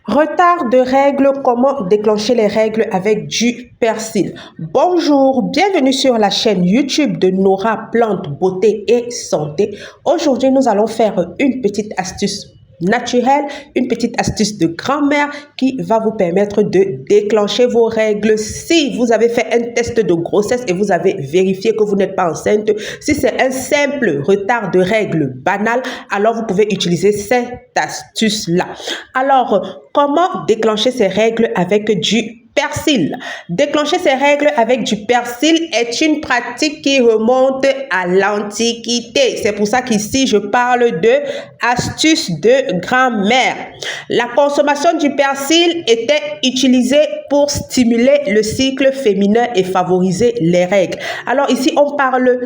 Retard de règles, comment déclencher les règles avec du persil. Bonjour, bienvenue sur la chaîne YouTube de Nora Plante Beauté et Santé. Aujourd'hui, nous allons faire une petite astuce naturelle, une petite astuce de grand-mère qui va vous permettre de déclencher vos règles. Si vous avez fait un test de grossesse et vous avez vérifié que vous n'êtes pas enceinte, si c'est un simple retard de règles banal, alors vous pouvez utiliser cette astuce-là. Alors, comment déclencher ces règles avec du persil? Déclencher ces règles avec du persil est une pratique qui remonte à l'Antiquité. C'est pour ça qu'ici, je parle de astuce de grand-mère. La consommation du persil était utilisée pour stimuler le cycle féminin et favoriser les règles. Alors ici, on parle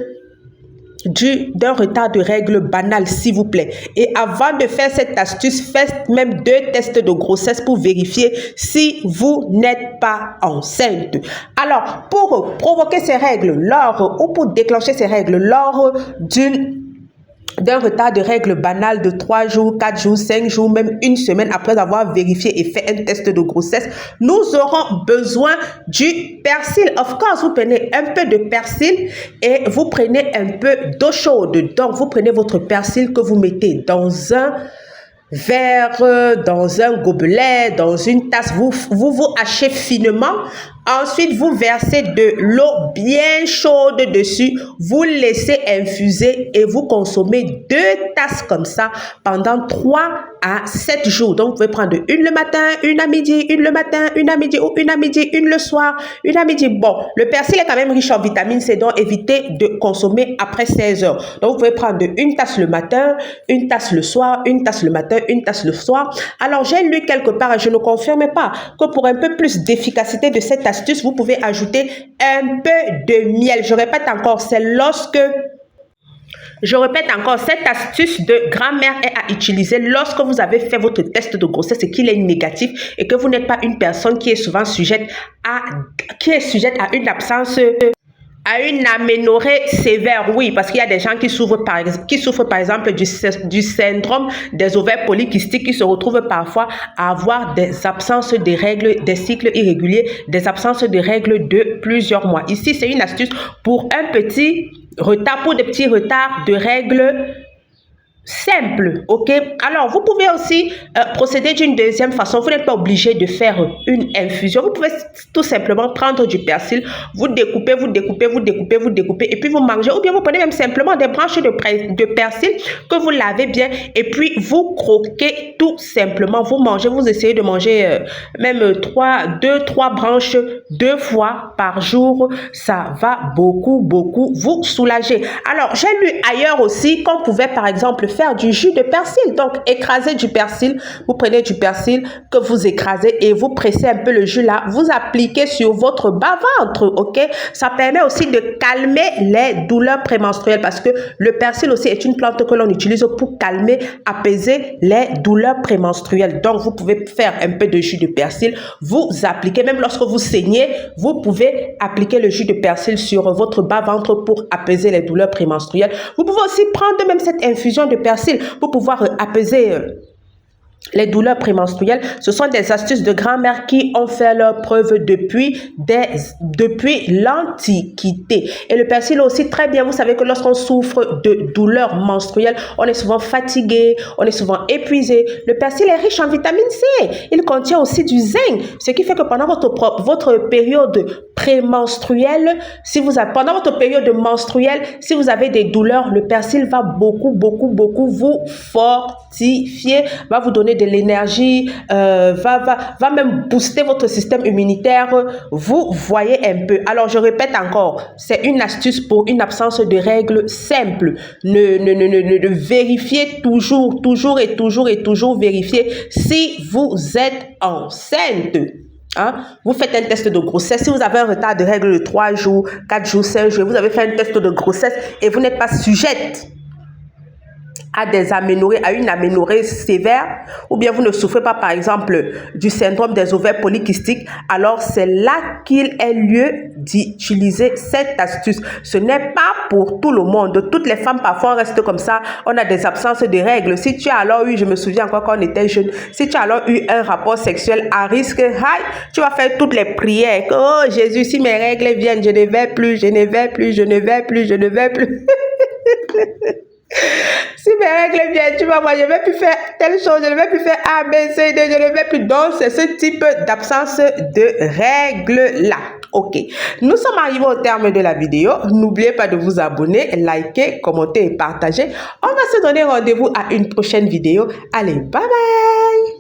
d'un retard de règles banal, s'il vous plaît. Et avant de faire cette astuce, faites même 2 tests de grossesse pour vérifier si vous n'êtes pas enceinte. Alors, pour provoquer ces règles ou pour déclencher ces règles lors d'un retard de règles banales de 3 jours, 4 jours, 5 jours, même une semaine après avoir vérifié et fait un test de grossesse, nous aurons besoin du persil. Of course, vous prenez un peu de persil et vous prenez un peu d'eau chaude. Donc, vous prenez votre persil que vous mettez dans un verre, dans un gobelet, dans une tasse. Vous hachez finement. Ensuite, vous versez de l'eau bien chaude dessus. Vous laissez infuser et vous consommez 2 tasses comme ça pendant 3 à 7 jours. Donc, vous pouvez prendre une le matin, une à midi, une le matin, une à midi ou une à midi, une le soir, une à midi. Bon, le persil est quand même riche en vitamine C, donc évitez de consommer après 16 heures. Donc, vous pouvez prendre une tasse le matin, une tasse le soir, une tasse le matin, une tasse le soir. Alors, j'ai lu quelque part et je ne confirme pas que pour un peu plus d'efficacité de cette astuce, vous pouvez ajouter un peu de miel. Je répète encore, cette astuce de grand-mère est à utiliser lorsque vous avez fait votre test de grossesse et qu'il est négatif et que vous n'êtes pas une personne qui est souvent sujette à une absence, à une aménorrhée sévère. Oui, parce qu'il y a des gens qui souffrent par exemple du syndrome des ovaires polykystiques, qui se retrouvent parfois à avoir des absences de règles, des cycles irréguliers, des absences de règles de plusieurs mois. Ici, c'est une astuce pour des petits retards de règles simple, ok? Alors, vous pouvez aussi procéder d'une deuxième façon. Vous n'êtes pas obligé de faire une infusion. Vous pouvez tout simplement prendre du persil, vous découpez, et puis vous mangez. Ou bien vous prenez même simplement des branches de persil que vous lavez bien, et puis vous croquez tout simplement. Vous mangez, vous essayez de manger même 2-3 branches 2 fois par jour. Ça va beaucoup vous soulager. Alors, j'ai lu ailleurs aussi qu'on pouvait par exemple faire du jus de persil. Donc, écraser du persil. Vous prenez du persil que vous écrasez et vous pressez un peu le jus là. Vous appliquez sur votre bas-ventre, ok? Ça permet aussi de calmer les douleurs prémenstruelles parce que le persil aussi est une plante que l'on utilise pour calmer, apaiser les douleurs prémenstruelles. Donc, vous pouvez faire un peu de jus de persil. Vous appliquez, même lorsque vous saignez, vous pouvez appliquer le jus de persil sur votre bas-ventre pour apaiser les douleurs prémenstruelles. Vous pouvez aussi prendre même cette infusion de persil pour pouvoir apaiser les douleurs prémenstruelles. Ce sont des astuces de grand-mère qui ont fait leur preuve depuis l'Antiquité. Et le persil aussi très bien. Vous savez que lorsqu'on souffre de douleurs menstruelles, on est souvent fatigué, on est souvent épuisé. Le persil est riche en vitamine C. Il contient aussi du zinc, ce qui fait que pendant votre période prémenstruelle, pendant votre période menstruelle, si vous avez des douleurs, le persil va beaucoup vous fortifier, va vous donner de l'énergie, va même booster votre système immunitaire. Vous voyez un peu. Alors, je répète encore, c'est une astuce pour une absence de règles simple. Ne vérifiez toujours vérifier si vous êtes enceinte. Vous faites un test de grossesse. Si vous avez un retard de règles de 3 jours, 4 jours, 5 jours, vous avez fait un test de grossesse et vous n'êtes pas sujette à une aménorrhée sévère, ou bien vous ne souffrez pas par exemple du syndrome des ovaires polykystiques, alors c'est là qu'il est lieu d'utiliser cette astuce. Ce n'est pas pour tout le monde. Toutes les femmes parfois restent comme ça, on a des absences de règles. Si tu as alors eu, je me souviens encore quand on était jeune, si tu as alors eu un rapport sexuel à risque, tu vas faire toutes les prières. Oh Jésus, si mes règles viennent, je ne vais plus, je ne vais plus, je ne vais plus, je ne vais plus. Si mes règles viennent, tu vois, moi, je ne vais plus faire telle chose, je ne vais plus faire A, B, C, D, je ne vais plus. Donc, c'est ce type d'absence de règles-là. Ok, nous sommes arrivés au terme de la vidéo. N'oubliez pas de vous abonner, liker, commenter et partager. On va se donner rendez-vous à une prochaine vidéo. Allez, bye bye!